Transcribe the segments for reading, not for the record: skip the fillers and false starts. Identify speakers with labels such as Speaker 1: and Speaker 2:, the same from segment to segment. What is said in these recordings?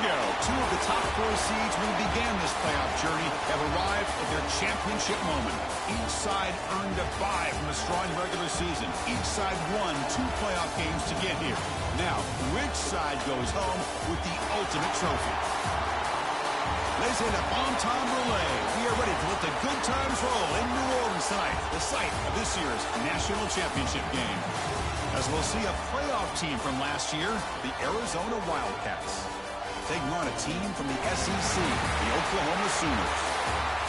Speaker 1: go. Two of the top 4 seeds when we began this playoff journey have arrived at their championship moment. Each side earned a bye from a strong regular season. Each side won 2 playoff games to get here. Now, which side goes home with the ultimate trophy? Ladies and gentlemen, bon temps relay. We are ready to let the good times roll in New Orleans tonight, the site of this year's national championship game. As we'll see a playoff team from last year, the Arizona Wildcats, taking on a team from the SEC, the Oklahoma Sooners.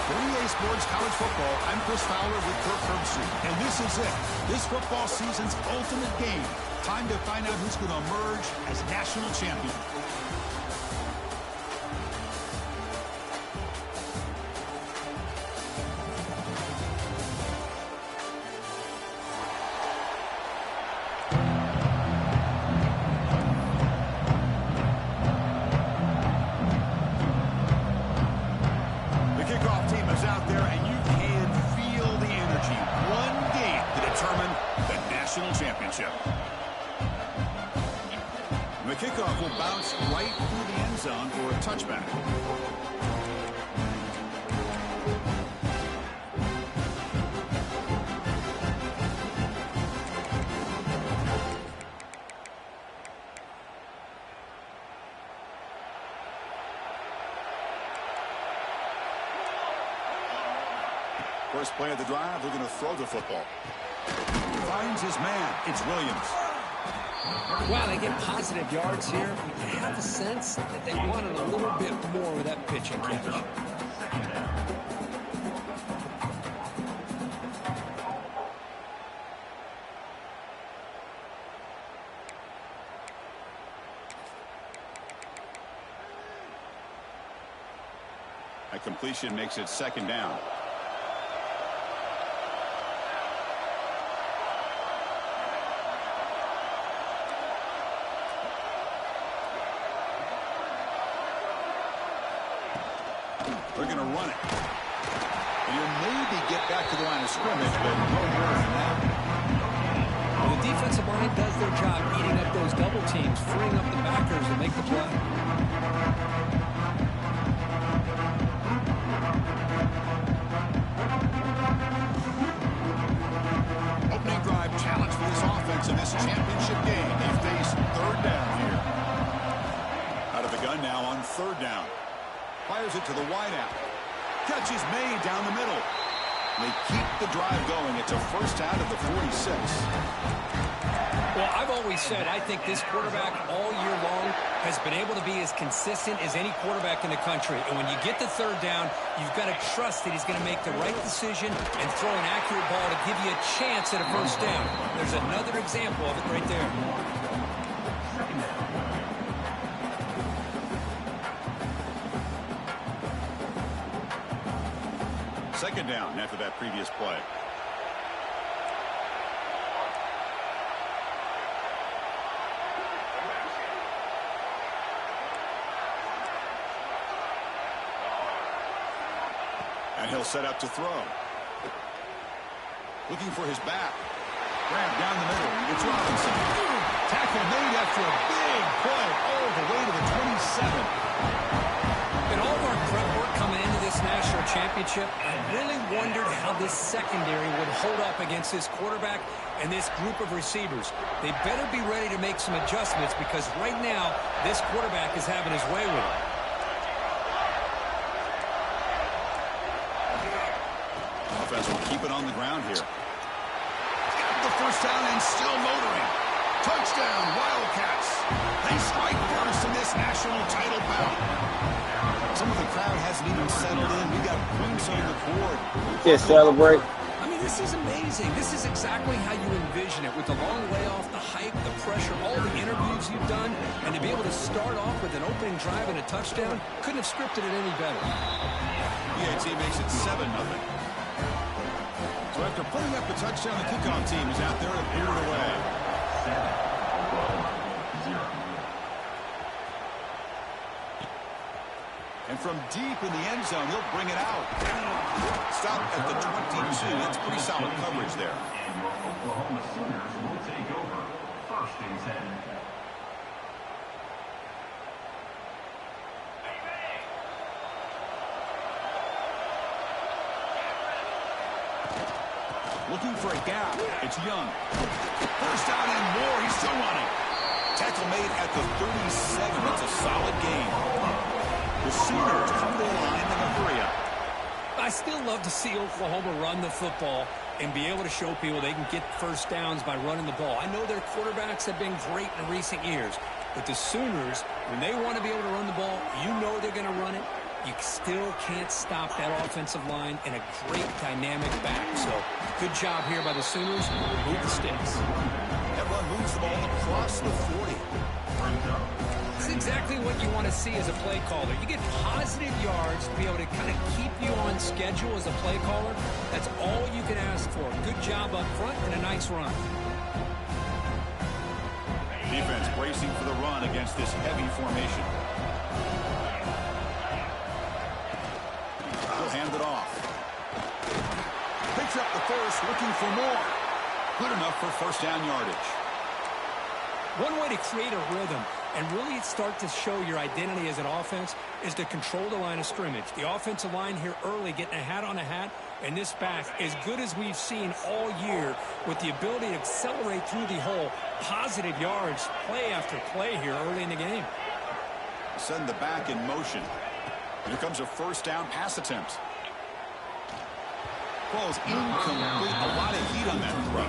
Speaker 1: For EA Sports College Football, I'm Chris Fowler with Kirk Herbstreit, and this is it. This football season's ultimate game. Time to find out who's going to emerge as national champion. Championship. The kickoff will bounce right through the end zone for a touchback. First play of the drive, they're going to throw the football. Finds his man. It's Williams.
Speaker 2: Well, they get positive yards here. You have the sense that they wanted a little bit more with that pitch and catch.
Speaker 1: A completion makes it second down. They're going to run it. And you'll maybe get back to the line of scrimmage, but no more than that.
Speaker 2: Well, the defensive line does their job eating up those double teams, freeing up the backers to make the play.
Speaker 1: Opening drive challenge for this offense in this championship game. They face third down here. Out of the gun now on third down. Fires it to the wideout. Catch is made down the middle. They keep the drive going. It's a first out of the 46.
Speaker 2: Well, I've always said I think this quarterback all year long has been able to be as consistent as any quarterback in the country. And when you get the third down, you've got to trust that he's going to make the right decision and throw an accurate ball to give you a chance at a first down. There's another example of it right there.
Speaker 1: Second down after that previous play. And he'll set up to throw. Looking for his back. Grab down the middle. It's Robinson. Tackle made after a big play all the way to the 27.
Speaker 2: In all of our prep work coming into this national championship, I really wondered how this secondary would hold up against this quarterback and this group of receivers. They better be ready to make some adjustments because right now, this quarterback is having his way with it.
Speaker 1: Offense will keep it on the ground here. Got the first down and still motoring. Touchdown, Wildcats. They strike first in this national title bout. Some of the crowd hasn't even settled in. We got points on the board.
Speaker 3: Can't celebrate.
Speaker 2: I mean, this is amazing. This is exactly how you envision it with the long layoff, the hype, the pressure, all the interviews you've done, and to be able to start off with an opening drive and a touchdown, couldn't have scripted it any better.
Speaker 1: EAT makes it 7-0. So after putting up the touchdown, the kickoff team is out there to boot it away. 7-0. And from deep in the end zone, he'll bring it out. Stop at the 22. That's pretty solid coverage there.
Speaker 4: And your Oklahoma Sooners will take over. First and 10.
Speaker 1: Looking for a gap. It's Young. First down and more. He's still running. Tackle made at the 37. That's a solid gain. The Sooners come to the line in a hurry-up.
Speaker 2: I still love to see Oklahoma run the football and be able to show people they can get first downs by running the ball. I know their quarterbacks have been great in recent years, but the Sooners, when they want to be able to run the ball, you know they're going to run it. You still can't stop that offensive line and a great dynamic back. So, good job here by the Sooners. Move the sticks.
Speaker 1: That run moves the ball across the 40.
Speaker 2: This is exactly what you want to see as a play caller. You get positive yards to be able to kind of keep you on schedule as a play caller. That's all you can ask for. Good job up front and a nice run.
Speaker 1: Defense bracing for the run against this heavy formation. He'll hand it off. Picks up the first, looking for more. Good enough for first down yardage.
Speaker 2: One way to create a rhythm and really start to show your identity as an offense is to control the line of scrimmage. The offensive line here early getting a hat on a hat, and this back, as good as we've seen all year, with the ability to accelerate through the hole, positive yards, play after play here early in the game.
Speaker 1: Send the back in motion. Here comes a first down pass attempt. Falls incomplete. A lot of heat on that throw.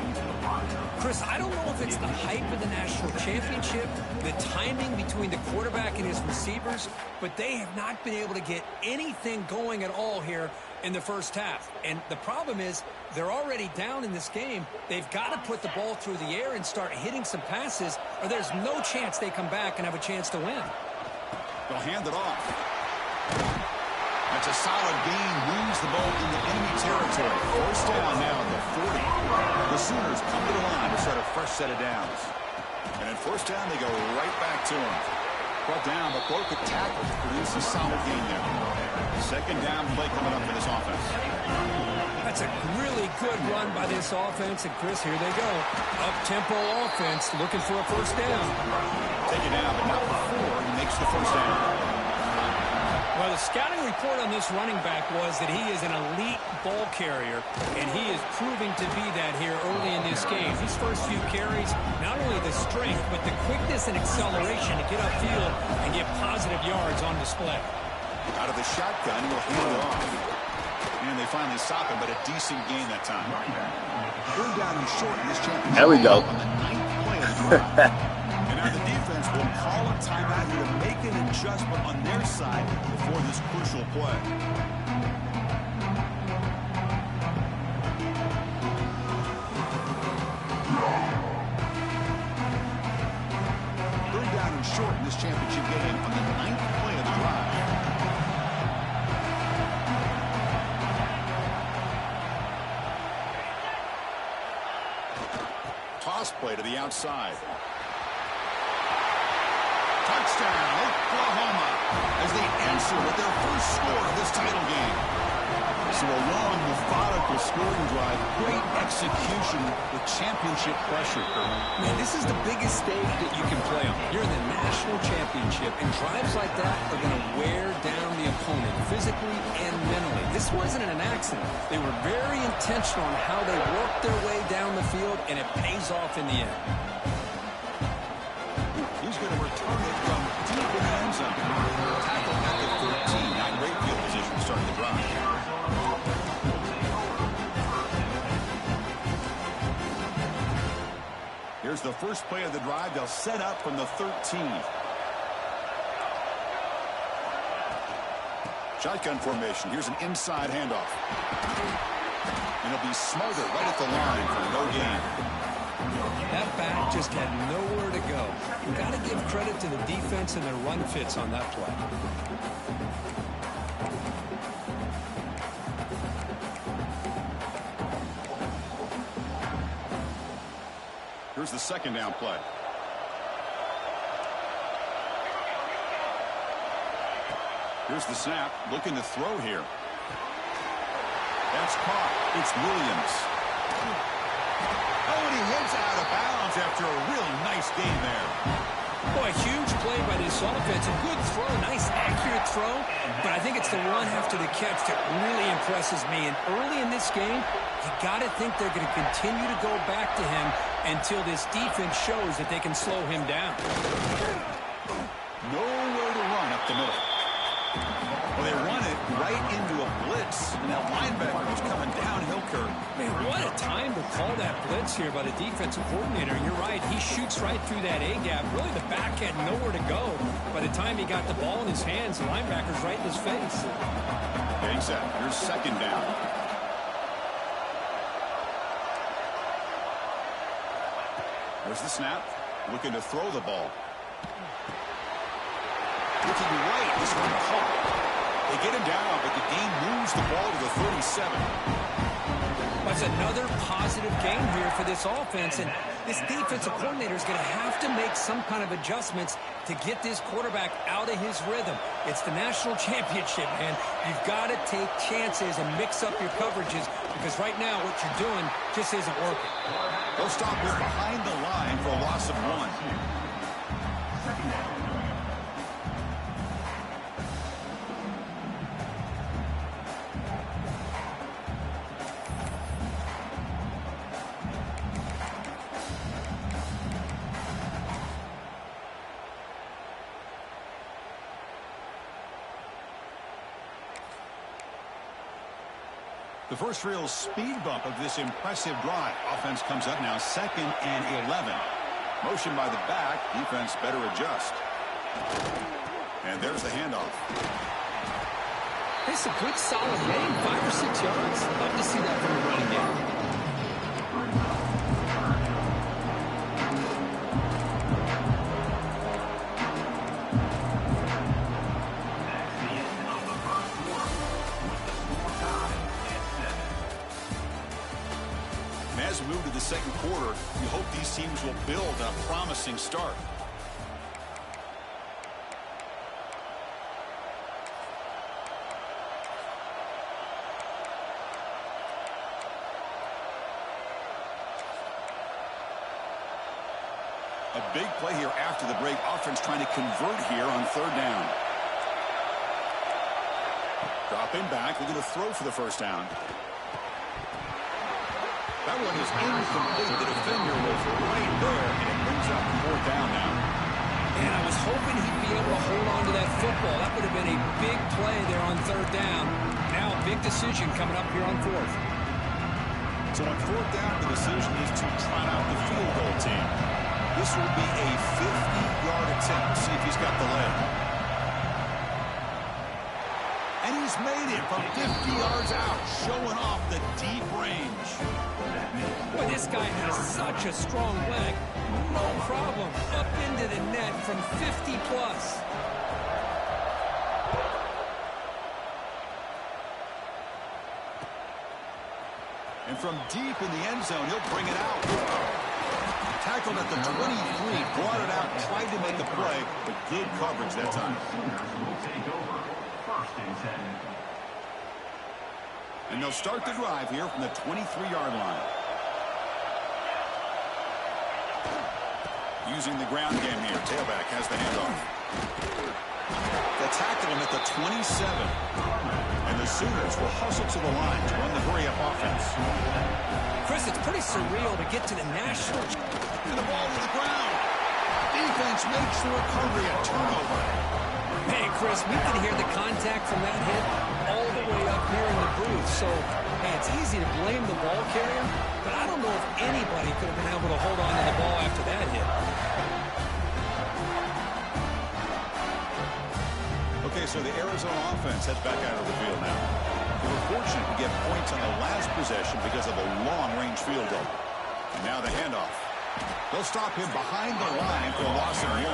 Speaker 2: Chris, I don't know if it's the hype of the national championship, the timing between the quarterback and his receivers, but they have not been able to get anything going at all here in the first half. And the problem is they're already down in this game. They've got to put the ball through the air and start hitting some passes, or there's no chance they come back and have a chance to win.
Speaker 1: They'll hand it off. That's a solid gain. Moves the ball into enemy territory. First down now at the 40. The Sooners come to the line to start a fresh set of downs. And at first down, they go right back to him. Brought down, but broke a tackle to produce a solid gain there. Second down play coming up for this offense.
Speaker 2: That's a really good run by this offense. And, Chris, here they go. Up-tempo offense looking for a first down.
Speaker 1: Take it down, but not before he makes the first down.
Speaker 2: Well, the scouting report on this running back was that he is an elite ball carrier, and he is proving to be that here early in this game. These first few carries, not only the strength, but the quickness and acceleration to get upfield and get positive yards on display.
Speaker 1: Out of the shotgun, he'll hand it off. And they finally stop him, but a decent gain that time. Third down and short in this championship.
Speaker 3: There we go.
Speaker 1: On the 9th play of the drive. And now the defense will call a timeout here to make an adjustment on their side before this crucial play. Third down and short in this championship game on the 9th play of the drive. Toss play to the outside. Touchdown, Oklahoma, as they answer with their first score of this title game. So a long, methodical scoring drive, great execution with championship pressure.
Speaker 2: Man, this is the biggest stage that you can play on. You're in the national championship, and drives like that are going to wear down the opponent physically and mentally. This wasn't an accident. They were very intentional on how they worked their way down the field, and it pays off in the end.
Speaker 1: He's going to return it from deep in the end zone. Tackle at the 13. Not great field position to start the drive. Here's the first play of the drive. They'll set up from the 13. Shotgun formation. Here's an inside handoff. And it'll be smothered right at the line for no gain.
Speaker 2: That back just had nowhere to go. You've got to give credit to the defense and their run fits on that play.
Speaker 1: Here's the second down play. Here's the snap. Looking to throw here. That's caught. It's Williams. Oh, and he hits out of bounds after a really nice game there.
Speaker 2: Boy, huge play by this offense. A good throw, nice accurate throw. But I think it's the run after the catch that really impresses me. And early in this game, You got to think they're going to continue to go back to him until this defense shows that they can slow him down.
Speaker 1: Nowhere to run up the middle. Well, they run it right into a blitz, and that linebacker was coming downhill curve.
Speaker 2: Man, what a time to call that blitz here by the defensive coordinator. And you're right, he shoots right through that A-gap. Really, the back had nowhere to go. By the time he got the ball in his hands, the linebacker's right in his face.
Speaker 1: Getting set. Here's second down. There's the snap. Looking to throw the ball. Looking right. This one caught. They get him down, but the game moves the ball to the 37.
Speaker 2: That's another positive game here for this offense, and this defensive coordinator is going to have to make some kind of adjustments to get this quarterback out of his rhythm. It's the national championship, man. You've got to take chances and mix up your coverages, because right now what you're doing just isn't working.
Speaker 1: They'll stop here behind the line for a loss of 1. The first real speed bump of this impressive drive. Offense comes up now 2nd and 11. Motion by the back. Defense better adjust. And there's the handoff.
Speaker 2: It's a good solid game, 5 or 6 yards. Love to see that from the running game.
Speaker 1: As we move to the second quarter, we hope these teams will build a promising start. A big play here after the break. Offense trying to convert here on 3rd down. Dropping back, looking to throw for the first down. That one is incomplete. The defender was right there, and it brings up 4th down now.
Speaker 2: And I was hoping he'd be able to hold on to that football. That would have been a big play there on 3rd down. Now a big decision coming up here on 4th.
Speaker 1: So on 4th down, the decision is to trot out the field goal team. This will be a 50-yard attempt. See if he's got the leg. And he's made it from 50 yards out, showing off the deep range.
Speaker 2: Boy, this guy has such a strong leg. No problem. Up into the net from 50 plus.
Speaker 1: And from deep in the end zone, he'll bring it out. Tackled at the 23, brought it out, tried to make a play, but good coverage that time. And they'll start the drive here from the 23-yard line. Using the ground game here. Tailback has the handoff. They'll tackle him at the 27. And the Sooners will hustle to the line to run the hurry-up offense.
Speaker 2: Chris, it's pretty surreal to get to the national.
Speaker 1: And the ball to the ground. Defense makes the recovery, a turnover.
Speaker 2: Hey, Chris, we can hear the contact from that hit all the way up here in the booth. So, hey, it's easy to blame the ball carrier, but I don't know if anybody could have been able to hold on to the ball after that hit.
Speaker 1: Okay, so the Arizona offense heads back out of the field now. They were fortunate to get points on the last possession because of a long-range field goal. And now the handoff. They'll stop him behind the line for a loss of 1.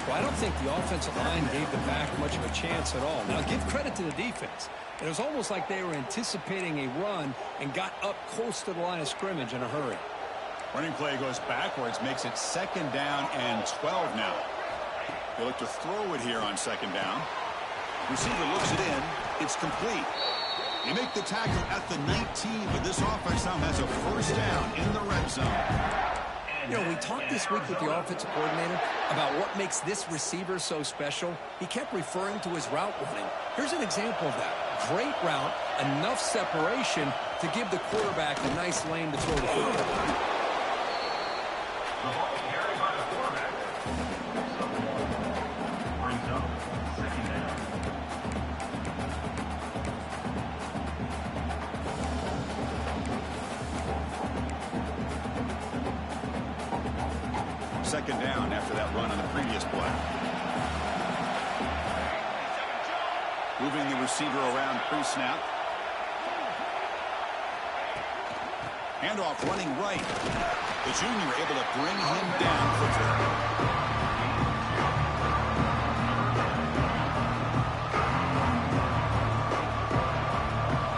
Speaker 2: Well, I don't think the offensive line gave the back much of a chance at all. Now, give credit to the defense. It was almost like they were anticipating a run and got up close to the line of scrimmage in a hurry.
Speaker 1: Running play goes backwards, makes it 2nd down and 12 now. They look to throw it here on 2nd down. Receiver looks it in. It's complete. They make the tackle at the 19, but this offense now has a 1st down in the red zone.
Speaker 2: You know, we talked this week with the offensive coordinator about what makes this receiver so special. He kept referring to his route running. Here's an example of that. Great route, enough separation, to give the quarterback a nice lane to throw the football.
Speaker 4: The ball carried by the quarterback. Brings up second down.
Speaker 1: Second down after that run on the previous play. Moving the receiver around pre-snap. Handoff running right. The junior able to bring him down quickly.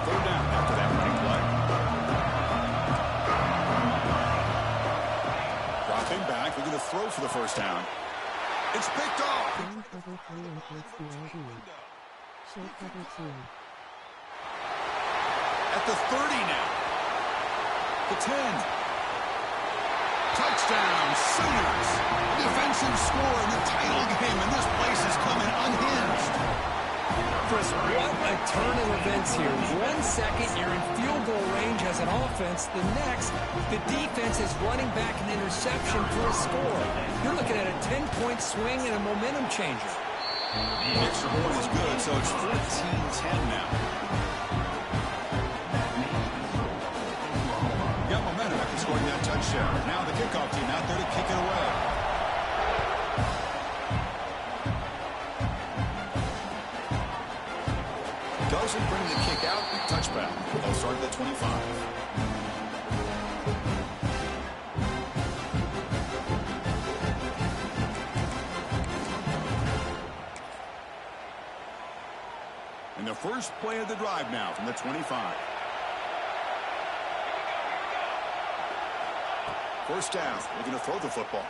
Speaker 1: Third down after that running play. Dropping back, looking to throw for the first down. It's picked off. At the 30 now. The 10. Touchdown, Sooners. Defensive score in the title game, and this place is coming unhinged.
Speaker 2: Chris, what a turn of events here. 1 second, you're in field goal range as an offense. The next, the defense is running back an interception for a score. You're looking at a 10-point swing and a momentum changer.
Speaker 1: The extra point is good, so it's 14-10 now. Got momentum after scoring that touchdown. Now the kickoff team out there to kick it away. Doesn't bring the kick out. Touchback. They'll start at the 25. And the first play of the drive now from the 25. First down, looking to throw the football.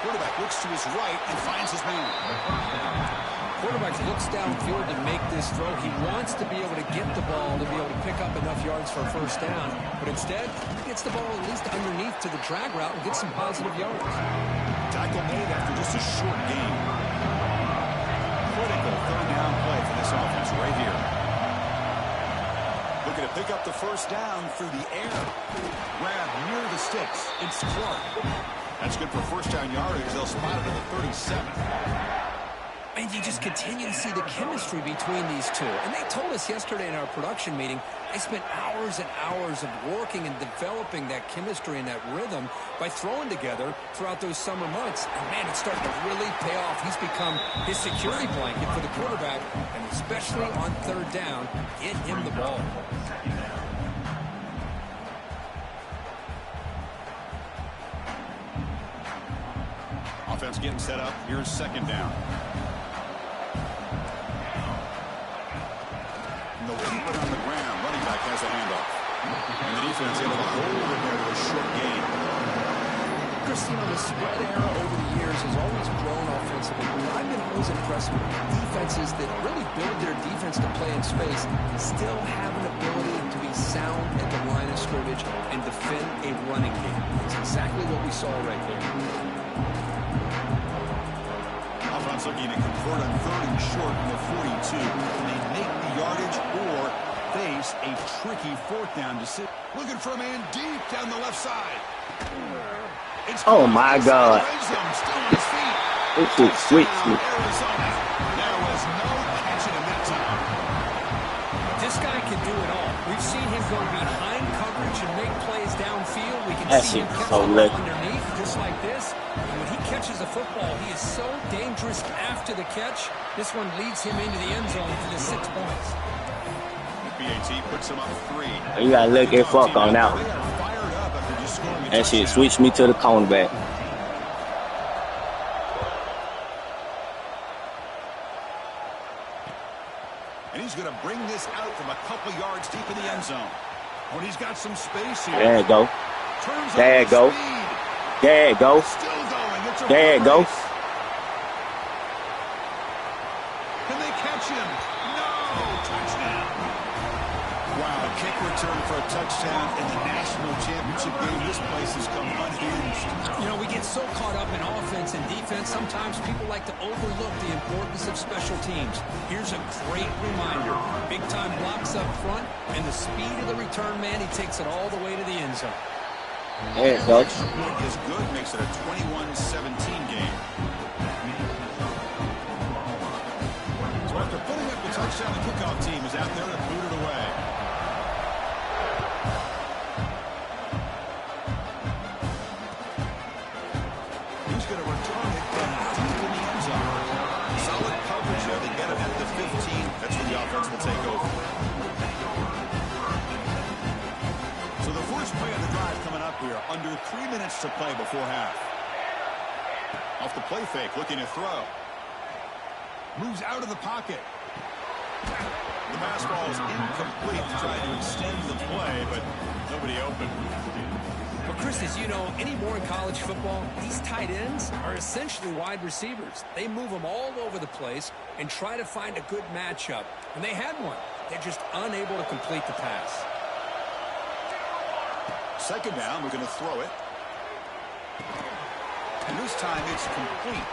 Speaker 1: Quarterback looks to his right and finds his man.
Speaker 2: Quarterback looks downfield to make this throw. He wants to be able to get the ball to be able to pick up enough yards for a first down, but instead, he gets the ball at least underneath to the drag route and gets some positive yards.
Speaker 1: Tackle made after just a short gain. Critical third down play for this offense right here. Looking to pick up the first down through the air. Grab near the sticks. It's Clark. That's good for first down yardage. They'll spot it at the 37.
Speaker 2: And you just continue to see the chemistry between these two. And they told us yesterday in our production meeting, they spent hours and hours of working and developing that chemistry and that rhythm by throwing together throughout those summer months. And, man, it's starting to really pay off. He's become his security blanket for the quarterback, and especially on third down, get him the ball.
Speaker 1: Offense getting set up. Here's second down. They'll keep it on the ground. Running back has a handoff. And the defense able to hold it there to a short gain.
Speaker 2: Chris, you know, the spread era over the years has always grown offensively. I've been always impressed with defenses that really build their defense to play in space, still have an ability to be sound at the line of scrimmage and defend a running game. It's exactly what we saw right there.
Speaker 1: Offense looking to convert on third and short from the 42. Can they make the yardage or face a tricky fourth down decision? Looking for a man deep down the left side. It's
Speaker 3: oh my God. This is sweet.
Speaker 1: There was no catching him that time.
Speaker 2: This guy can do it all. We've seen him go behind coverage and make plays downfield. We can
Speaker 3: That
Speaker 2: see him
Speaker 3: shit
Speaker 2: catch
Speaker 3: so
Speaker 2: the ball
Speaker 3: lit.
Speaker 2: underneath, just like this. And when he catches the football, he is so dangerous after the catch. This one leads him into the end zone for the 6 points.
Speaker 1: BAT puts him up 3.
Speaker 3: You gotta look at fuck on that one. That shit switched me to the cornerback.
Speaker 1: And he's going to bring this out from a couple yards deep in the end zone. When he's got some space here.
Speaker 3: There you go.
Speaker 1: Turns
Speaker 3: There you
Speaker 1: up
Speaker 3: go.
Speaker 1: the speed.
Speaker 3: There you go.
Speaker 1: Still going. It's a
Speaker 3: There you go.
Speaker 1: race. Can they catch him? No. Touchdown. Wow, a kick return for a touchdown. touchdown in the national championship game. This place has come unhinged.
Speaker 2: You know, we get so caught up in offense and defense, sometimes people like to overlook the importance of special teams. Here's a great reminder. Big-time blocks up front, and the speed of the return man, he takes it all the way to the end zone.
Speaker 3: There it goes.
Speaker 1: Point is good, makes it a 21-17 game. So after putting up the touchdown, the kickoff team is out there to boot it away. He's going to return it from deep in the end zone. Solid coverage there. They get him at the 15. That's where the offense will take over. So the first play of the drive coming up here. Under 3 minutes to play before half. Off the play fake, looking to throw. Moves out of the pocket. The pass ball is incomplete to try to extend the play, but nobody open.
Speaker 2: Well, Chris, as you know, anymore in college football, these tight ends are essentially wide receivers. They move them all over the place and try to find a good matchup. And they had one. They're just unable to complete the pass.
Speaker 1: Second down, we're going to throw it. And this time it's complete.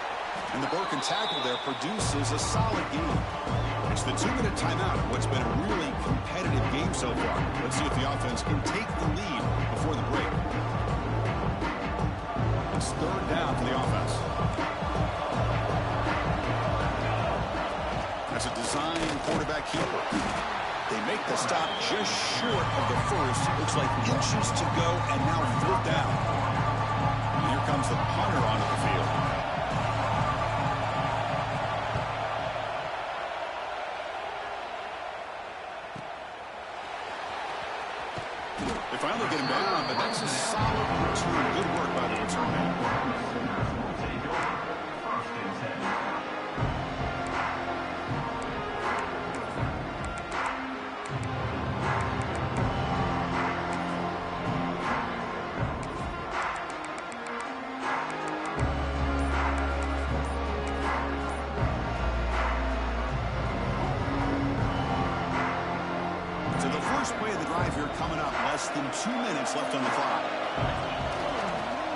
Speaker 1: And the broken tackle there produces a solid gain. It's the 2-minute timeout of what's been a really competitive game so far. Let's see if the offense can take the lead before the break. It's third down for the offense. That's a design quarterback keeper. They make the stop just short of the first. Looks like inches to go, and now fourth down. And here comes the punter onto the field. They finally get him down, but that's a solid return. Good work by the return man. Coming up, less than 2 minutes left on the clock.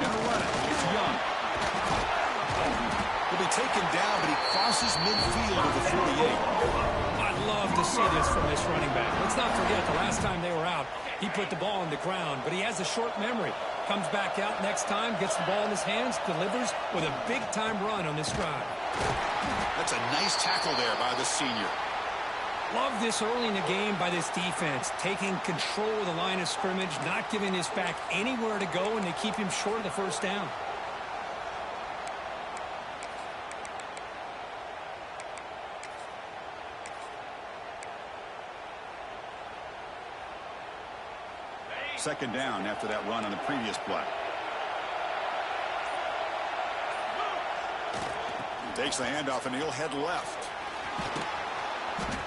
Speaker 1: Gonna run it. It's Young. He'll be taken down, but he crosses midfield of the 48.
Speaker 2: I'd love to see this from this running back. Let's not forget the last time they were out, he put the ball on the ground, but he has a short memory. Comes back out next time, gets the ball in his hands, delivers with a big-time run on this drive.
Speaker 1: That's a nice tackle there by the senior.
Speaker 2: Love this early in the game by this defense, taking control of the line of scrimmage, not giving his back anywhere to go, and they keep him short of the first down.
Speaker 1: Second down after that run on the previous play. Takes the handoff, and he'll head left.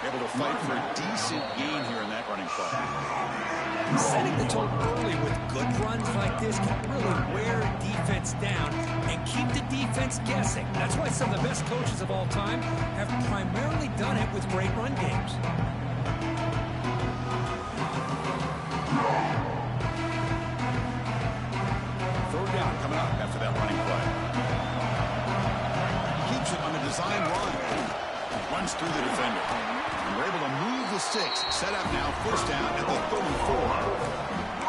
Speaker 1: Able to fight for a decent gain here in that running play.
Speaker 2: Setting the tone early with good runs like this can really wear a defense down and keep the defense guessing. That's why some of the best coaches of all time have primarily done it with great run games.
Speaker 1: Third down coming up after that running play. Keeps it on the design run. Runs through the defender. And we're able to move the sticks. Set up now, first down at the 34.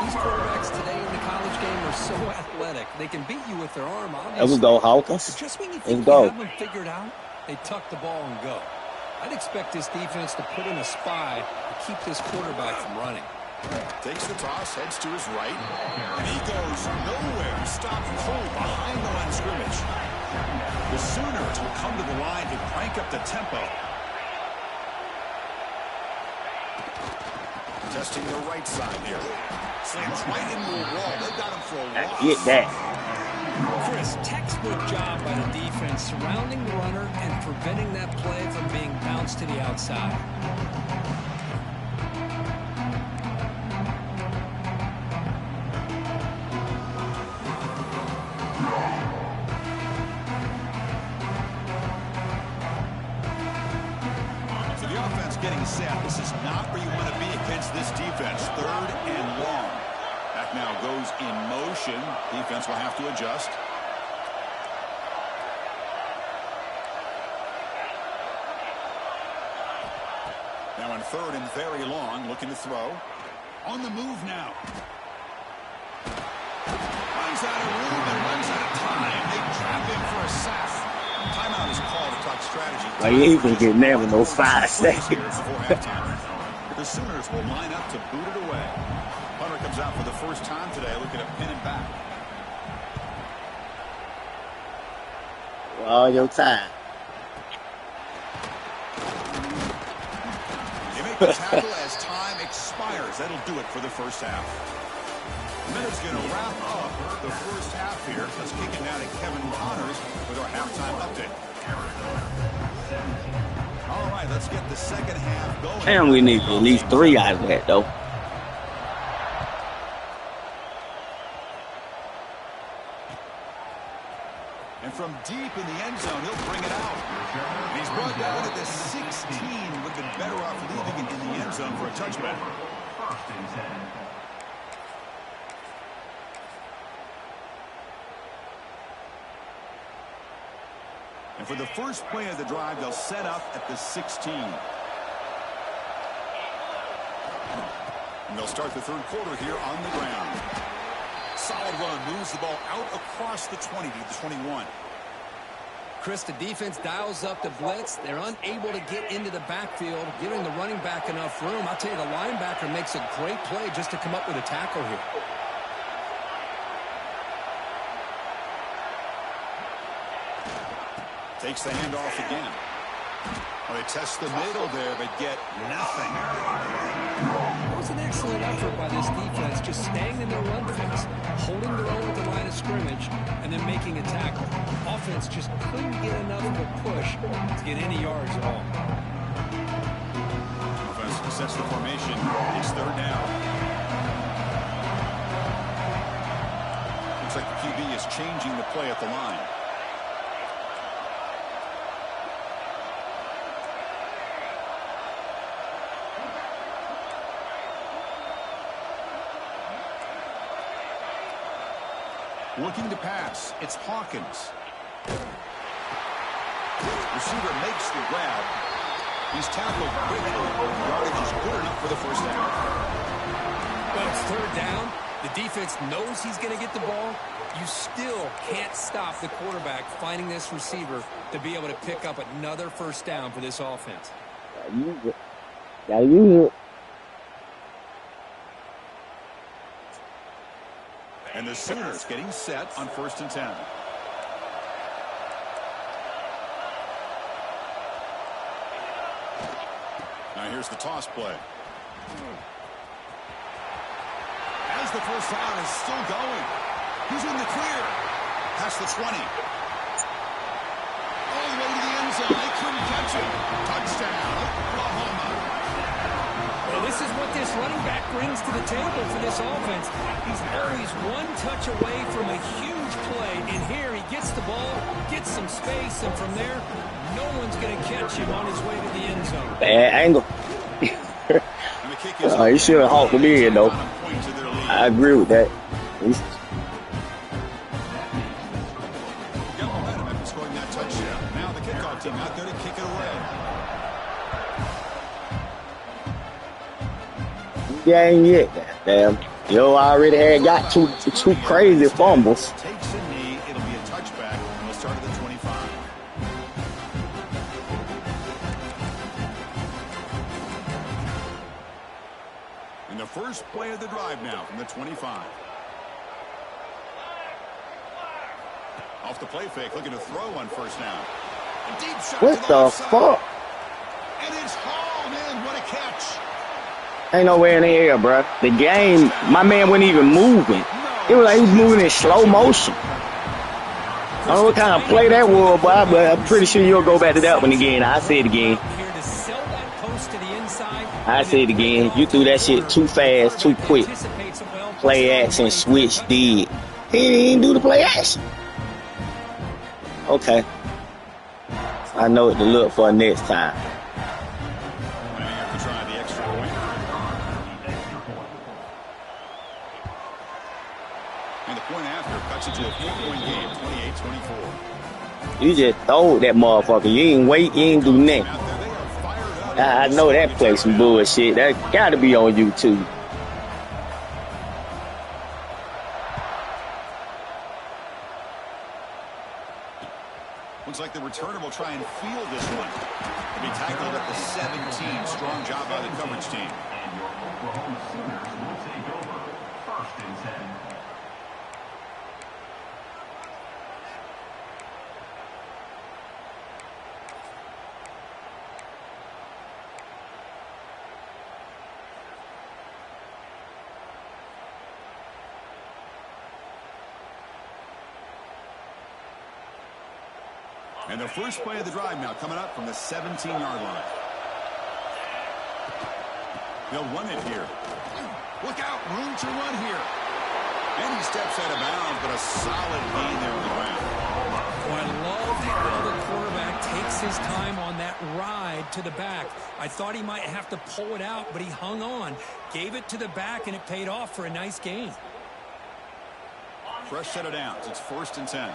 Speaker 2: These quarterbacks today in the college game are so athletic. They can beat you with their arm, obviously.
Speaker 3: There we go, Hawkins.
Speaker 2: But just when you think
Speaker 3: Let's go.
Speaker 2: you have them figured out, they tuck the ball and go. I'd expect this defense to put in a spy to keep this quarterback from running.
Speaker 1: Takes the toss, heads to his right. And he goes nowhere. Stopped cold behind the line of scrimmage. The Sooners will come to the line to crank up the tempo. Testing the right side here. Slams right into the wall. They got him for a loss.
Speaker 3: Get that.
Speaker 2: Chris, textbook job by the defense surrounding the runner and preventing that play from being bounced to the outside.
Speaker 1: set. This is not where you want to be against this defense. 3rd and long. Back now goes in motion. Defense will have to adjust. Now on 3rd and very long, looking to throw. On the move now. Runs out of room and runs out of time. They trap him for a sack. Timeout is called to talk strategy.
Speaker 3: Like, he ain't gonna get never no 5 seconds.
Speaker 1: The Sooners will line up to boot it away. Hunter comes out for the first time today, looking to pin him back.
Speaker 3: All your time.
Speaker 1: They make the tackle as time expires. That'll do it for the first half. Minutes going to wrap up the first half here. Let's kick it now to Kevin Connors with our halftime update. All right, let's get the second half going.
Speaker 3: And we need at least 3 out of that, though.
Speaker 1: And from deep in the end zone, he'll bring it out. And he's brought down at the 16. Would have been better off leaving it in the end zone for a touchback. And for the first play of the drive, they'll set up at the 16. And they'll start the 3rd quarter here on the ground. Solid run, moves the ball out across the 20 to the 21.
Speaker 2: Chris, the defense dials up the blitz. They're unable to get into the backfield, giving the running back enough room. I'll tell you, the linebacker makes a great play just to come up with a tackle here.
Speaker 1: Takes the handoff again. Well, they test the middle there, but get nothing.
Speaker 2: It was an excellent effort by this defense, just staying in their run fence, holding their own at the line of scrimmage, and then making a tackle. Offense just couldn't get enough of a push to get any yards at all.
Speaker 1: Offense sets the formation. It's 3rd down. Looks like the QB is changing the play at the line. Looking to pass. It's Hawkins. Receiver makes the grab. He's tackled quickly. Yardage is good enough for the first down.
Speaker 2: But it's 3rd down. The defense knows he's going to get the ball. You still can't stop the quarterback finding this receiver to be able to pick up another first down for this offense.
Speaker 3: Gotta use it.
Speaker 1: And the Sooners getting set on 1st and 10. Now here's the toss play. As the first down is still going. He's in the clear. Past the 20. All the way to the end zone. They couldn't catch him. Touchdown, Oklahoma.
Speaker 2: Well, this is what this running back brings to the table for this offense. He's always one touch away from a huge play. And here he gets the ball, gets some space, and from there, no one's going to catch him on his way to the end zone.
Speaker 3: Bad angle. He should have hawked him in, though. I agree with that. He's
Speaker 1: got momentum after scoring that touchdown. Now the kickoff team out there to kick it away.
Speaker 3: Yeah, ain't yet. Damn. Yo, I already had got two crazy fumbles.
Speaker 1: Takes a knee. It'll be a touchback. And we'll start at the 25. And the first play of the drive now from the 25. Off the play fake, looking to throw on first down. A deep shot
Speaker 3: What
Speaker 1: to
Speaker 3: the
Speaker 1: outside.
Speaker 3: fuck?
Speaker 1: And it's hauled in. What a catch.
Speaker 3: Ain't nowhere in the air, bro. The game, my man wasn't even moving. It was like he was moving in slow motion. I don't know what kind of play that was, but I'm pretty sure you'll go back to that one again. I say it again.
Speaker 2: Here to sell that post to the inside.
Speaker 3: I say it again. You threw that shit too fast, too quick. Play action, switch, did. He didn't even do the play action. Okay. I know what to look for next time.
Speaker 1: After trying And the point after cuts it to a 4-point game, 28-24.
Speaker 3: You just throw that motherfucker. You ain't wait. You ain't do nothing. I know that play some bullshit. That got to be on YouTube.
Speaker 1: Looks like the returner will try and field this one. He'll be tackled at the 17. Strong job by the coverage team.
Speaker 4: And your Oklahoma Sooners will take over 1st and 10.
Speaker 1: And the first play of the drive now coming up from the 17-yard line. They'll run it here. Look out, room to run here. And he steps out of bounds, but a solid gain there on the ground.
Speaker 2: Oh, I love how the quarterback takes his time on that ride to the back. I thought he might have to pull it out, but he hung on, gave it to the back, and it paid off for a nice gain.
Speaker 1: Fresh set of downs. It's 1st and 10.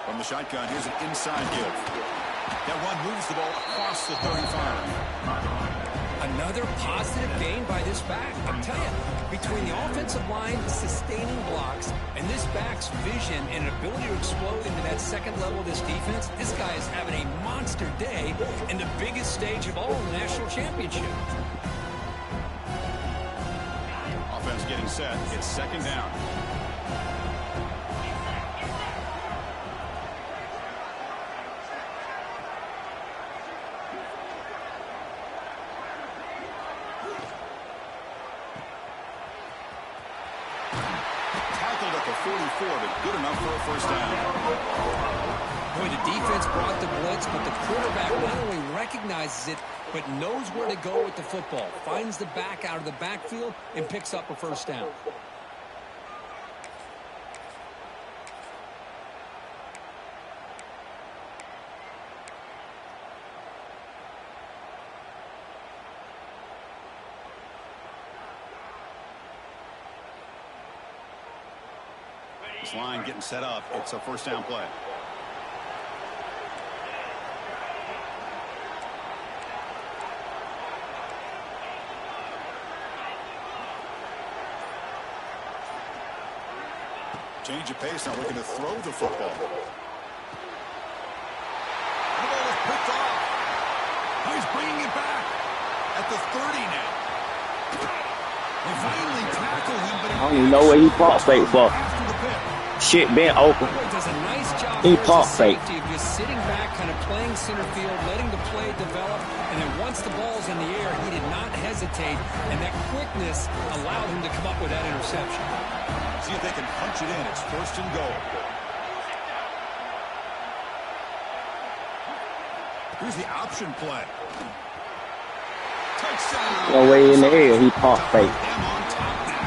Speaker 1: From the shotgun, here's an inside give. That run moves the ball across the 35.
Speaker 2: Another positive gain by this back. I'm telling you, between the offensive line sustaining blocks and this back's vision and ability to explode into that second level of this defense, this guy is having a monster day in the biggest stage of all in the national championship.
Speaker 1: Offense getting set. It's 2nd down. At the 44, but good enough for a 1st down.
Speaker 2: Boy, the defense brought the blitz, but the quarterback not only recognizes it, but knows where to go with the football. Finds the back out of the backfield and picks up a 1st down.
Speaker 1: This line getting set up. It's a 1st down play. Change of pace, now looking to throw the football. The ball is picked off. Oh, he's bringing it back at the 30 now. They finally tackle him, but
Speaker 3: I don't even know where he pump fake for. Shit been open.
Speaker 2: Does a nice job
Speaker 3: He
Speaker 2: there as a
Speaker 3: pump fake.
Speaker 2: safety of just sitting back, kind of playing center field, letting the play develop, and then once the ball's in the air, he did not hesitate, and that quickness allowed him to come up with that interception.
Speaker 1: See if they can punch it in. It's 1st and goal. Here's the option play. Touchdown.
Speaker 3: No way in the air. He pump fake.
Speaker 1: Them on top now.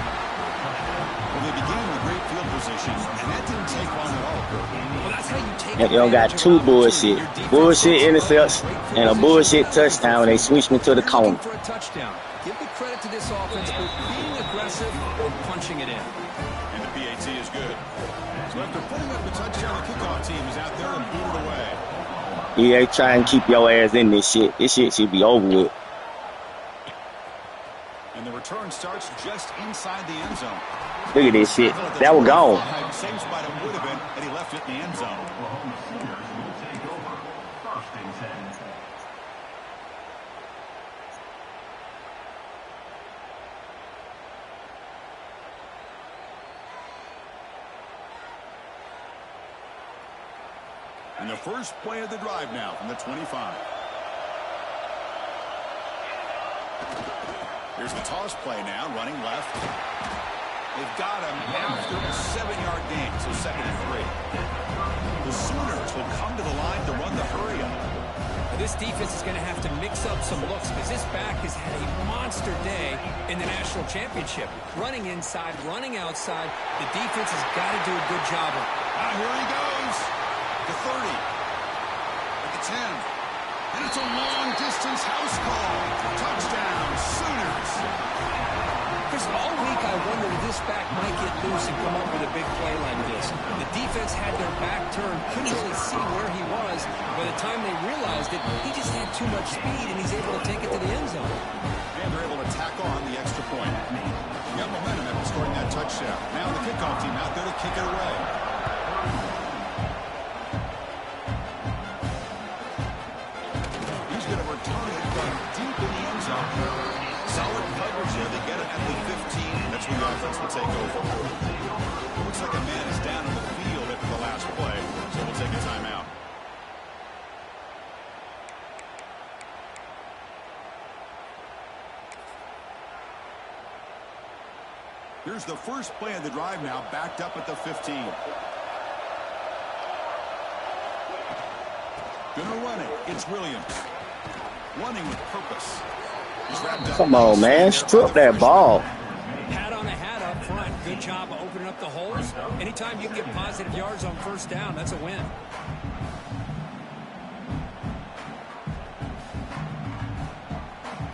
Speaker 1: Well, they began with great field position, and that didn't take long at all.
Speaker 2: Well, that's how you take
Speaker 3: You don't got
Speaker 2: advantage of
Speaker 3: two
Speaker 2: opportunity.
Speaker 3: bullshit.
Speaker 2: Your defense
Speaker 3: Bullshit
Speaker 2: is
Speaker 3: intercepts
Speaker 2: great
Speaker 3: and a
Speaker 2: position.
Speaker 3: bullshit touchdown. They switch me to the
Speaker 2: Looking
Speaker 3: corner.
Speaker 2: for a touchdown. Give the credit to this offense for being aggressive and punching it in.
Speaker 1: And the PAT is good. So after putting up the touchdown, the kickoff team is out there and boot it away.
Speaker 3: Yeah, try and keep your ass in this shit. This shit should be over with.
Speaker 1: And the return starts just inside the end zone.
Speaker 3: Look at this shit. That was gone.
Speaker 1: Same spot it would have been, and he left it in the end zone.
Speaker 4: Oklahoma Sooners will take over 1st and 10.
Speaker 1: And the first play of the drive now from the 25. Here's the toss play now, running left. They've got him after a 7-yard gain, so 2nd and 3. The Sooners will come to the line to run the hurry up.
Speaker 2: This defense is going to have to mix up some looks because this back has had a monster day in the national championship. Running inside, running outside. The defense has got to do a good job of it.
Speaker 1: Here he goes. The 30. At the 10. And it's a long-distance house call. Touchdown, Sooners.
Speaker 2: Chris, all week I wondered if this back might get loose and come up with a big play like this. The defense had their back turned, couldn't really see where he was. By the time they realized it, he just had too much speed, and he's able to take it to the end zone.
Speaker 1: And they're able to tack on the extra point. Got momentum after scoring that touchdown. Now the kickoff team out there to kick it away. He's going to return it from deep in the end zone. Solid coverage there. They get it at the 15. That's when the offense will take over. Looks like a man is down in the field after the last play, so we'll take a timeout. Here's the first play of the drive now, backed up at the 15. Gonna run it. It's Williams. Running with purpose. He's wrapped up.
Speaker 3: Come on, man. Strip that ball.
Speaker 2: Hat on a hat up front. Good job of opening up the holes. Anytime you can get positive yards on first down, that's a win.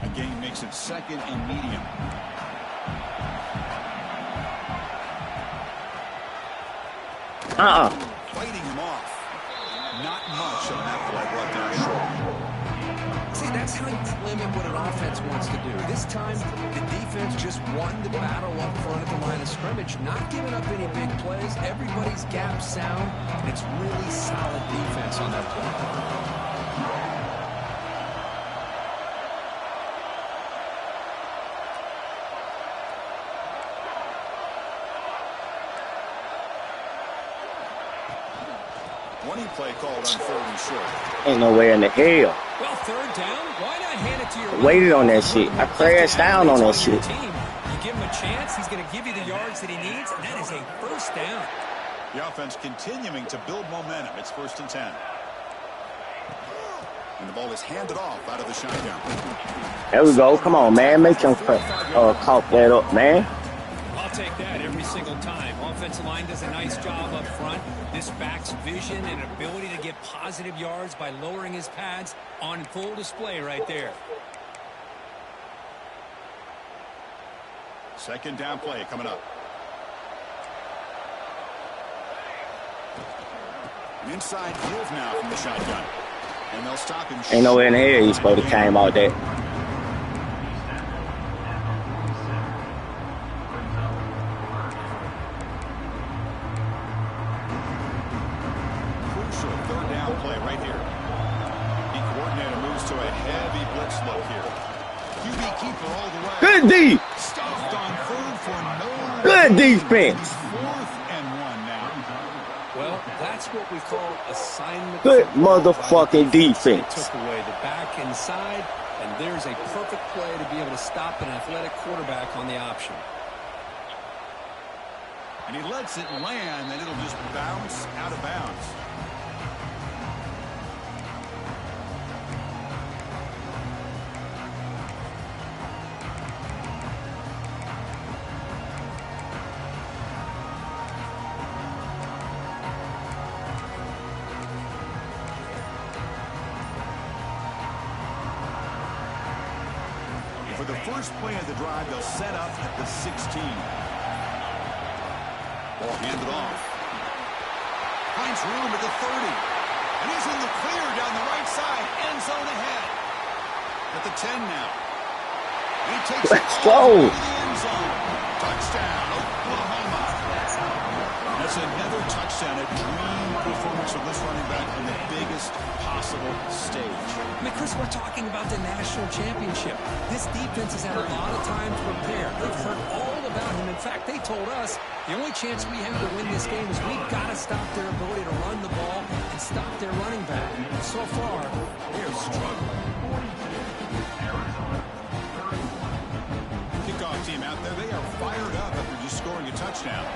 Speaker 1: A gain makes it second and medium. Fighting him off. Not much on that play brought down short.
Speaker 2: See, that's how you limit what an offense wants to do. This time, the defense just won the battle up front at the line of scrimmage, not giving up any big plays. Everybody's gap sound, and it's really solid defense on that play.
Speaker 1: Running play called on third and short.
Speaker 3: Ain't nowhere in the hell.
Speaker 2: Well, third down, why not hand it to your
Speaker 3: Waited on that shit. I crashed down on that shit.
Speaker 2: You give him a chance, he's going to give you the yards that he needs, and that is a first down.
Speaker 1: The offense continuing to build momentum. It's 1st and 10. And the ball is handed off out of the shotgun.
Speaker 3: There we go. Come on, man. Make him cough that up, man.
Speaker 2: I'll take that every single time. Offensive line does a nice job up front. This back's vision and ability to get positive yards by lowering his pads on full display right there.
Speaker 1: Second down play coming up. An inside give now from the shotgun. And they'll stop him.
Speaker 3: Ain't nowhere in the hell he's supposed to came out there. Good D. Good defense.
Speaker 1: 4th and 1 now.
Speaker 2: Well, that's what we call assignment.
Speaker 3: Good motherfucking defense.
Speaker 2: Took away the back inside, and there's a perfect play to be able to stop an athletic quarterback on the option.
Speaker 1: And he lets it land, and it'll just bounce out of bounds. For the first play of the drive, they'll set up at the 16. Ball handed off. Finds room at the 30. And he's in the clear down the right side. End zone ahead. At the 10 now. And he takes
Speaker 3: Let's
Speaker 1: it
Speaker 3: go.
Speaker 1: all the way to the end zone. Touchdown, Oklahoma. That's another touchdown. A dream performance from this running back on the biggest possible stage.
Speaker 2: I mean, Chris, we're talking about the national championship. This defense has had a lot of time to prepare. They've heard all about him. In fact, they told us the only chance we have to win this game is we've got to stop their ability to run the ball and stop their running back. So far, they're struggling.
Speaker 1: Kickoff team out there. They are fired up after just scoring a touchdown.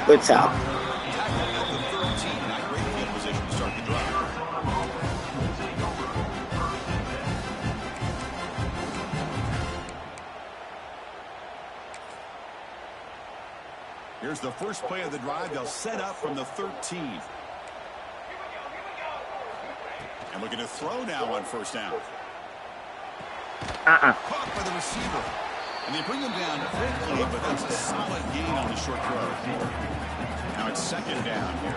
Speaker 3: Good job.
Speaker 1: Tackled at the 13. Not great field position to start the drive. Here's the first play of the drive. They'll set up from the 13. And looking to throw now on first down. Caught by the receiver. And they bring him down quickly, but that's a solid gain on the short throw. Now it's second down here.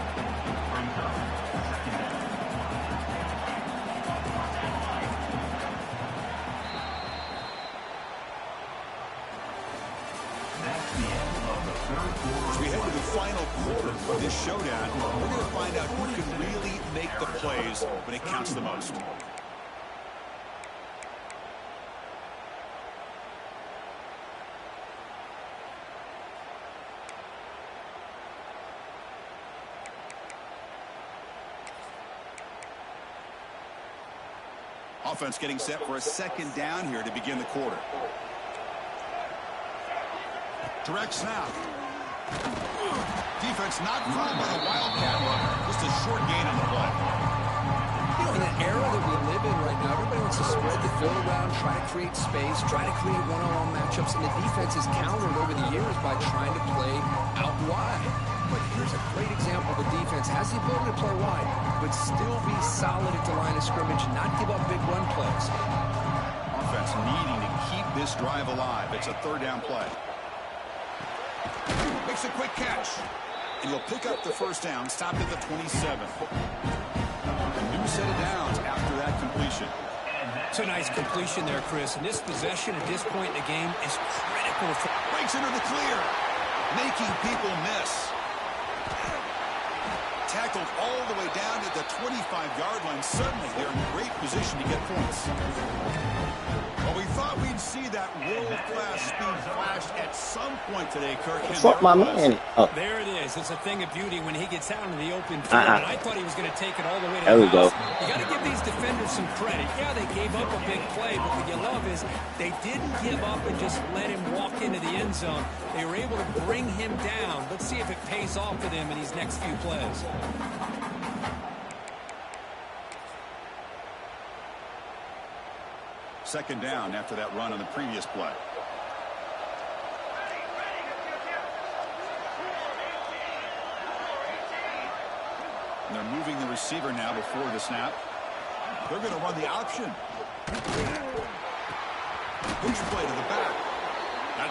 Speaker 1: As we head to the final quarter of this showdown, we're going to find out who can really make the plays when it counts the most. Offense getting set for a second down here to begin the quarter. Direct snap. Defense not fouled by the Wildcat runner. Just a short gain on the play.
Speaker 2: You know, in the era that we live in right now, everybody wants to spread the field around, try to create space, try to create one-on-one matchups, and the defense is countered over the years by trying to play out wide. But here's a great example of a defense has the ability to play wide, but still be solid at the line of scrimmage, not give up big run plays.
Speaker 1: Offense needing to keep this drive alive. It's a third down play. Makes a quick catch. And he'll pick up the first down, stopped at the 27. A new set of downs after that completion.
Speaker 2: It's a nice completion there, Chris. And this possession at this point in the game is critical.
Speaker 1: Breaks into the clear, making people miss. Tackled all the way down to the 25-yard line. Suddenly, they're in great position to get points. Well, we thought we'd see that world-class speed flash at some point today, Kirk.
Speaker 3: Fuck my man. Oh.
Speaker 2: There it is. It's a thing of beauty when he gets out in the open field. And I thought he was going to take it all the way to
Speaker 3: there
Speaker 2: the
Speaker 3: we go.
Speaker 2: house. You got to give these defenders some credit. Yeah, they gave up a big play, but what you love is they didn't give up and just let him walk into the end zone. They were able to bring him down. Let's see if it pays off for them in these next few plays.
Speaker 1: Second down after that run on the previous play. And they're moving the receiver now before the snap. They're going to run the option. Push play to the back.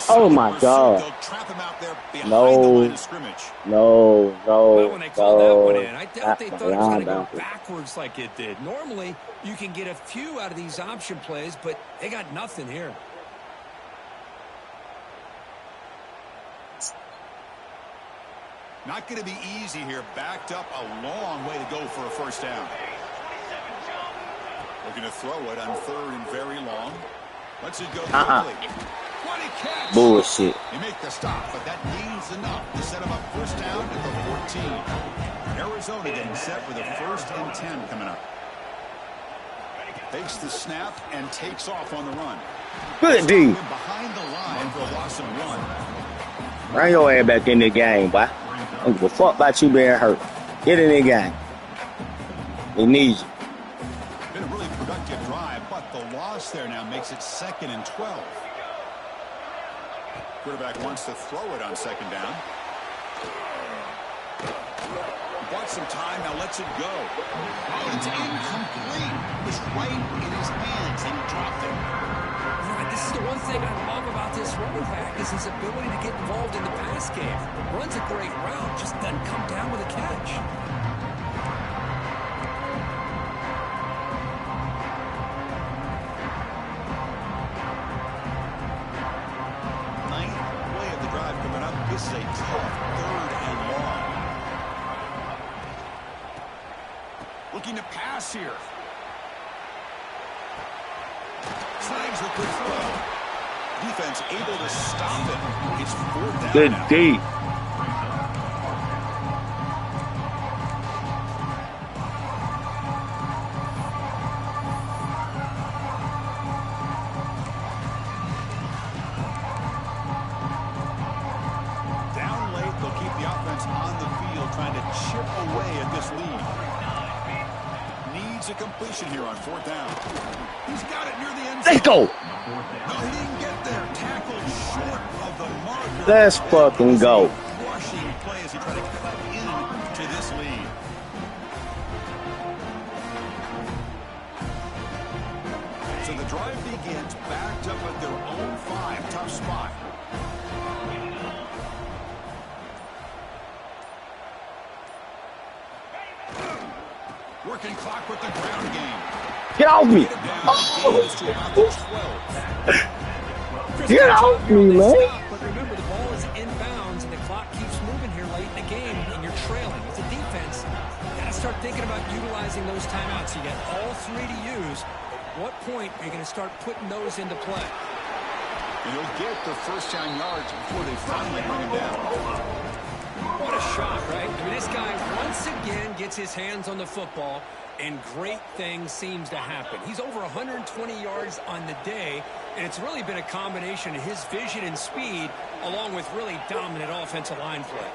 Speaker 3: Oh my God.
Speaker 1: They'll trap him out there behind the line of scrimmage.
Speaker 3: No.
Speaker 2: Well, when they called that one in, I doubt they thought it was going to go backwards like it did. Normally, you can get a few out of these option plays, but they got nothing here.
Speaker 1: Not going to be easy here. Backed up a long way to go for a first down. Looking to throw it on third and very long. Lets it go quickly. What a catch.
Speaker 3: Bullshit.
Speaker 1: They make the stop, but that gains enough to set them up first down at the 14. Arizona getting set for the 1st and 10 coming up. Takes the snap and takes off on the run.
Speaker 3: Good D.
Speaker 1: Behind the line for a loss of 1.
Speaker 3: Bring your ass back in the game, boy. I don't give a fuck about you being hurt. Get in the game. We need you.
Speaker 1: Been a really productive drive, but the loss there now makes it 2nd and 12. Quarterback wants to throw it on second down. Bought some time, now lets it go. Oh, it's incomplete. It was right in his hands, and he dropped it.
Speaker 2: Right, this is the one thing I love about this running back is his ability to get involved in the pass game. Runs a great route, just doesn't come down with a catch.
Speaker 1: This is a tough 3rd and long. Looking to pass here. Snags the quick throw. Defense able to stop it. It's 4th down.
Speaker 3: Good
Speaker 1: now.
Speaker 3: D.
Speaker 2: a completion here on 4th down.
Speaker 1: He's got it near the end zone.
Speaker 3: Let's go.
Speaker 1: No, he didn't get there. Tackled short of the marker.
Speaker 3: Let's fucking go.
Speaker 1: Rush big play as he tried to cut into this lead. So the drive begins backed up at their own 5. Tough spot. Working clock with the ground game.
Speaker 3: Get off me. Get off me, man.
Speaker 2: But remember, the ball is inbounds, and the clock keeps moving here late in the game, and you're trailing. As a defense, you got to start thinking about utilizing those timeouts. You got all 3 to use. At what point are you going to start putting those into play?
Speaker 1: And you'll get the first down yards before they finally bring him down.
Speaker 2: What a shot, right? I mean, this guy once again gets his hands on the football, and great things seems to happen. He's over 120 yards on the day, and it's really been a combination of his vision and speed, along with really dominant offensive line play.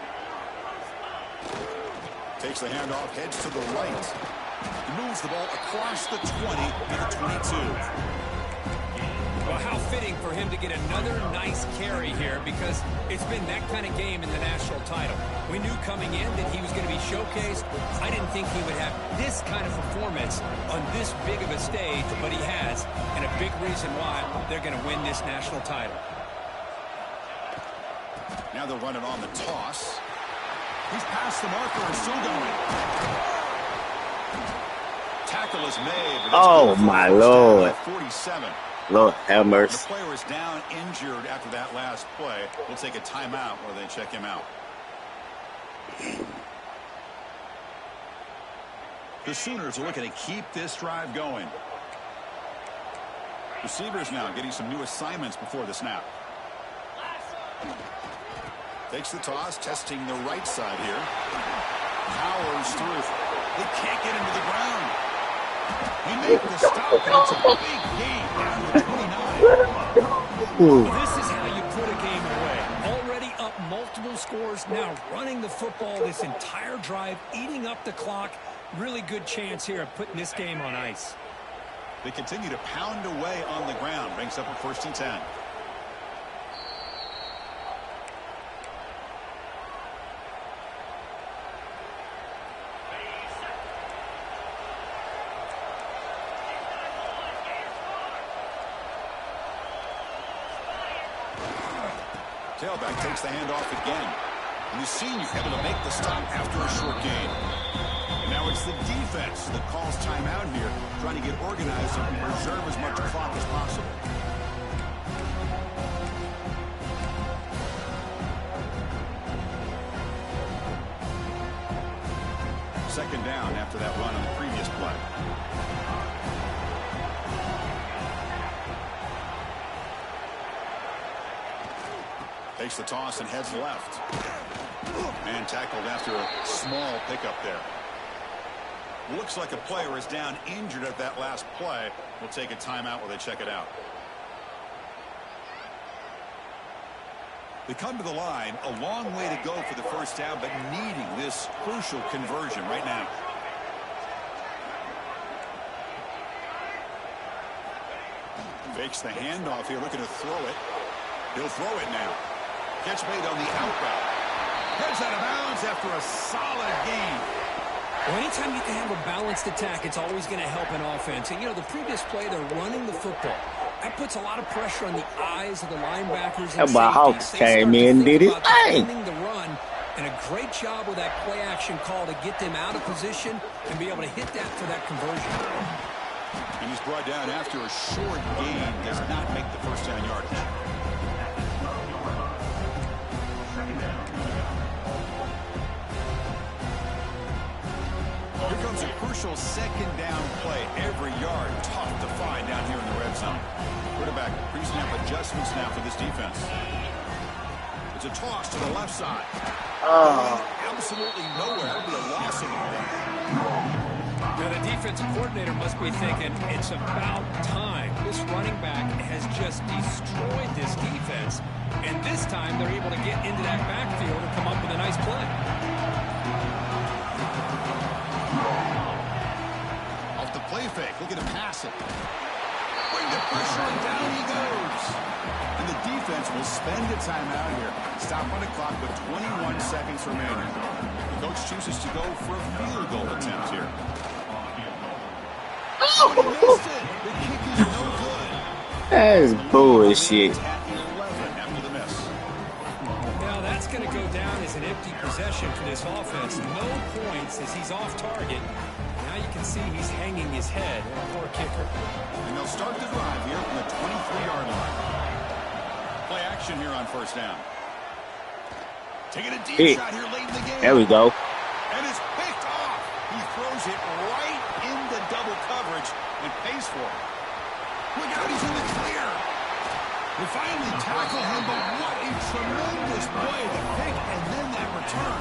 Speaker 1: Takes the handoff, heads to the right. He moves the ball across the 20 to the 22.
Speaker 2: Well, how fitting for him to get another nice carry here, because it's been that kind of game in the national title. We knew coming in that he was going to be showcased. I didn't think he would have this kind of performance on this big of a stage, but he has, and a big reason why they're going to win this national title.
Speaker 1: Now they'll run it on the toss. He's past the marker and still going. Tackle is made.
Speaker 3: Oh, my Lord.
Speaker 1: 47.
Speaker 3: Lord have mercy.
Speaker 1: The player is down injured after that last play. We'll take a timeout while they check him out. The Sooners are looking to keep this drive going. Receivers now getting some new assignments before the snap. Takes the toss, testing the right side here. Powers through. They can't get into the ground. He made the stop, and it's a big gain down to 29.
Speaker 2: Well, this is how you put a game away. Already up multiple scores, now running the football this entire drive, eating up the clock. Really good chance here of putting this game on ice.
Speaker 1: They continue to pound away on the ground. Brings up a 1st and 10. Tailback takes the handoff again. And the senior able to make the stop after a short gain. And now it's the defense that calls timeout here, trying to get organized and preserve as much clock as possible. Second down after that run on the previous play. Takes the toss and heads left. And tackled after a small pickup there. Looks like a player is down injured at that last play. We'll take a timeout while they check it out. They come to the line, a long way to go for the first down, but needing this crucial conversion right now. Fakes the handoff here, looking to throw it. He'll throw it now. Catch made on the out route. Heads out of bounds after a solid gain.
Speaker 2: Well, anytime you can have a balanced attack, it's always going to help an offense. And, you know, the previous play, they're running the football. That puts a lot of pressure on the eyes of the linebackers and
Speaker 3: How Hawks came in, did his thing.
Speaker 2: The run, and a great job with that play action call to get them out of position and be able to hit that for that conversion.
Speaker 1: And he's brought down after a short gain. Does not make the first down yardage. Here comes a crucial second down play. Every yard tough to find down here in the red zone. Quarterback pre-snap adjustments now for this defense. It's a toss to the left side. Absolutely nowhere. That'll be a loss of the ball.
Speaker 2: Now the defensive coordinator must be thinking it's about time. This running back has just destroyed this defense, and this time they're able to get into that backfield and come up with a nice play.
Speaker 1: Off the play fake, looking to pass it. Bring the pressure, and down he goes. And the defense will spend a timeout here. Stop on the clock with 21 seconds. seconds remaining. The coach chooses to go for a field goal attempt here. Oh, he missed it. The kick is no good.
Speaker 3: That's bullshit.
Speaker 1: After the miss.
Speaker 2: Now that's going to go down as an empty possession for this offense. No points as he's off target. Now you can see he's hanging his head. Poor kicker.
Speaker 1: And they'll start the drive here from the 23-yard line. Play action here on first down. Taking a deep shot here late in the game.
Speaker 3: There we go.
Speaker 1: And it's picked off. He throws it right into double coverage and pays for it. Look out, he's in the clear. They finally tackle him, but what a tremendous play. The pick and then that return.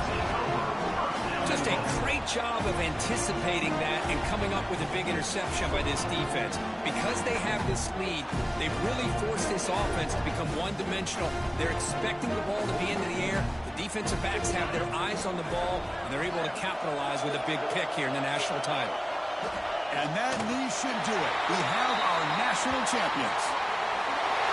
Speaker 2: Just a great job of anticipating that and coming up with a big interception by this defense. Because they have this lead, they've really forced this offense to become one-dimensional. They're expecting the ball to be into the air. The defensive backs have their eyes on the ball, and they're able to capitalize with a big pick here in the national title.
Speaker 1: And that knee should do it. We have our national champions.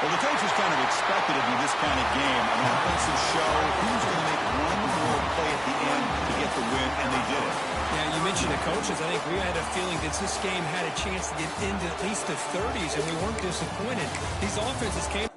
Speaker 1: Well, the coach is kind of expected to be this kind of game. An offensive show. Who's going to make one more play at the end to get the win, and they did it.
Speaker 2: Yeah, you mentioned the coaches. I think we had a feeling that this game had a chance to get into at least the 30s, and we weren't disappointed. These offenses came